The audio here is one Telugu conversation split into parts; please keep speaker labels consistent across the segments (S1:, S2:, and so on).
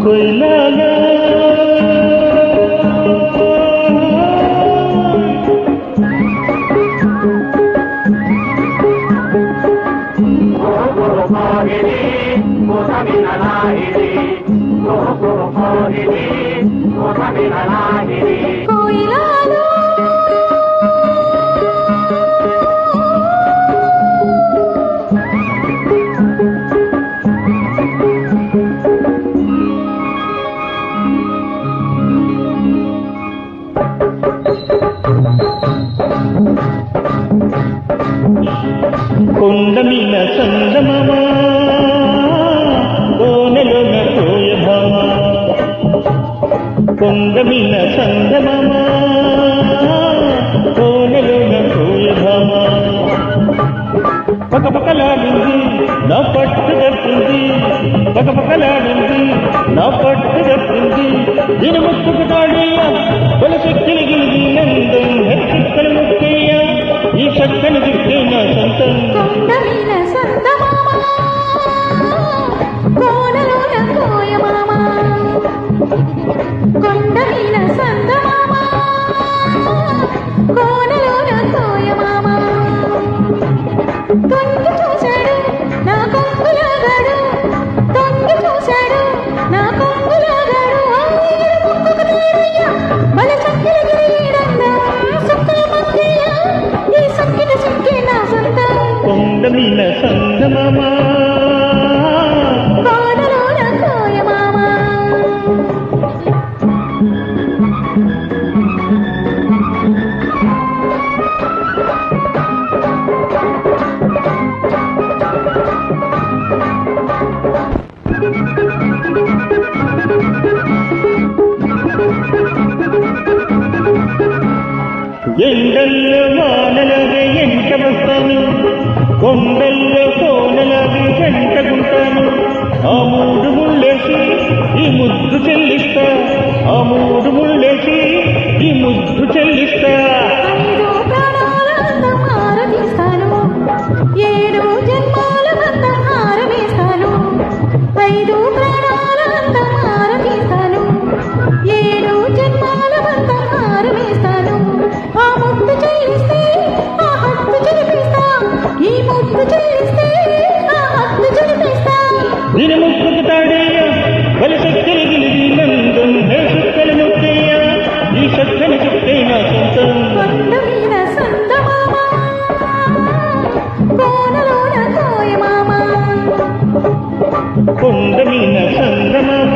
S1: కొయిలాగా కొండ మీద చందమామ కోనెలోన కోయభామ కొండ మీద చందమామ కోనెలోన కోయభామ పకపకలాడింది నా పట్టు తప్పింది పకపకలాడింది నా పట్టు తప్పింది దీని ముక్కుకు తాడయ్యా బలశక్తిని గిలిగి నందం హెచ్చుక్కలు ముక్కయ్యా ఈ చక్కని దిక్కే నా సొంతం కొండమీన సంగమమ
S2: కోనలోన కోయమామ
S1: ఎండల్లో వానలాగే ఎంట వస్తాను కొండల్లో కోనలాగే గంటకుంటాను ఆ మూడు ముళ్ళేసి ఈ ముద్దు చెల్లిస్తా ఆ మూడు ముళ్ళేసి ఈ ముద్దు చెల్లిస్తా
S2: ఐదు ప్రాణాల అందం హారతీస్తాను ఏడు జన్మాల బంధం హారవేస్తాను ఐదు ప్రాణాల అందం హారతీస్తాను ఏడు జన్మాల బంధం హారవేస్తాను ఆ ముద్దు చెల్లిస్తే ఆ హద్దు చెల్లిస్తా ఈ ముద్దు చెల్లిస్తే ఆ హద్దు చెల్లిస్తా
S1: దీని ముక్కుకు తాడేయ బలిశక్తిని గిలిగి నందం హే సుక్కలు ముక్కయ్య ఈ చక్కని చెప్తే నా సొంతం
S2: కొండ మీద సందమామ కోనలోన కోయమామ
S1: కొండ మీద సంగమమ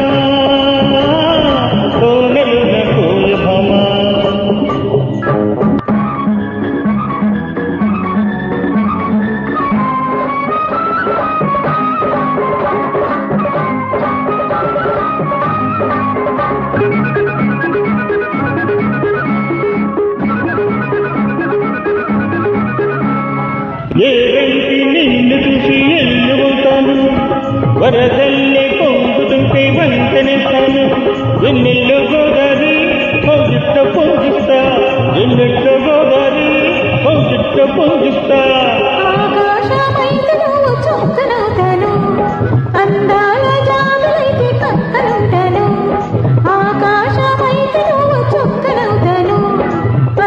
S1: కోనెలోన కోయభామ ఏరంటి నిన్ను చూసి ఎల్లుతాను వరదల్లే పొంగుతుంటే వంతనేస్తాను ఎన్నెల్లో గోదారి పొంగిస్త పొంగిస్తా ఎన్నెల్లో గోదారి పొంగిస్త పొంగిస్తా
S2: ఆకాశమైతే నువ్వు చొక్కనవుతాను అందాల జాబులైతే పక్కనుంటాను ఆకాశమైతే నువ్వు చొక్కనవుతాను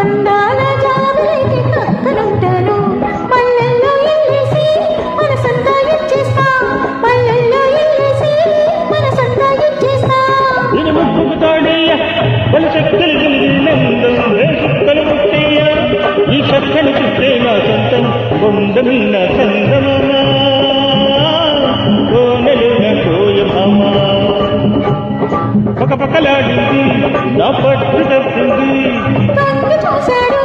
S2: అందాల జాబులైతే పక్కనుంటాను పల్లెల్లో ఎల్లేసి మనసంతా ఇచ్చేస్తా పల్లెల్లో ఎల్లేసి మనసంతా ఇచ్చేస్తా
S1: దీని ముక్కుకు తాడయ్య బలశక్తులు కలిగి నందం హే సుక్కలు ముక్కయ్య ఈ చక్కని చిత్తే నా సొంతం కొండ మీద సంగమమ కోనెలోన కోయభామ పకపకలాడింది నా పట్టు తప్పింది
S2: తొంగి చూశాడు